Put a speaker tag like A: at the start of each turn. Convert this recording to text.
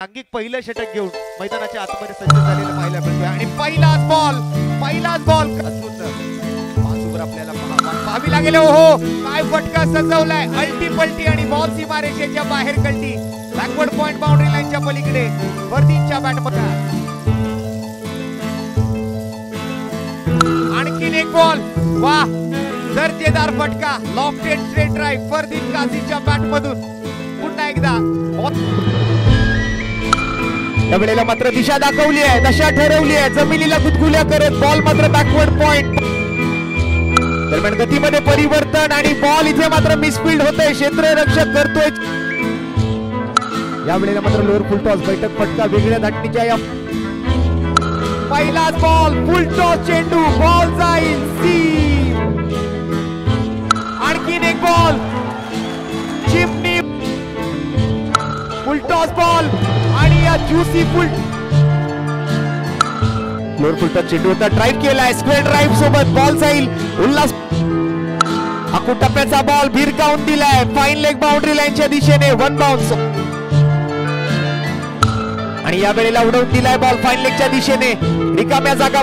A: अंगिक पहिलं षटक घेऊन मैदानाच्या आतमध्ये सज्ज झालेलं पाहायला मिळतोय आणि पहिलाच बॉल मासूबर आपल्याला पाहावी लागेल. हो काय फटका सजवलाय, अल्टी पलटी आणि बॉल सीमारेषेच्या बाहेर कलटी, बॅकवर्ड पॉइंट बाउंड्री लाईनच्या पलीकडे फरदीनच्या बॅटमध्ये आणखीन एक बॉल. वाह, दर्जेदार फटका, लॉफ्टेड स्ट्रेट ड्राइव्ह फरदीन काझीच्या बॅटमधून पुन्हा एकदा. या वेळेला मात्र दिशा दाखवली आहे, दशा ठरवली आहे, जमिनीला गुदगुल्या करत बॉल मात्र बॅकवर्ड पॉइंट. दरम्यान गतीमध्ये परिवर्तन आणि बॉल इथे मात्र मिसफील्ड होतोय, क्षेत्ररक्षक करतोय. या वेळेला मात्र लोअर फुल टॉस बैठक फटका वेगळ्या धाटणीच्या या पहिलाच बॉल, फुल टॉस चेंडू, बॉल जाईल सीम. आणखीन एक बॉल, चिमणी, फुल टॉस बॉल आणि या ज्युसी फुल लोअर फुल टॉस चेंडू होता, ड्राइव्ह केलाय, स्क्वेअर ड्राइव्ह सोबत बॉल जाईल. उल्हास आखू टप्प्याचा बॉल भिरकावून दिलाय, फाईन लेग बाउंड्री लाईनच्या दिशेने, वन बाउन्स. आणि या वेळेला उडवून दिलाय बॉल फाईन लेगच्या दिशेने, रिकाम्या जागा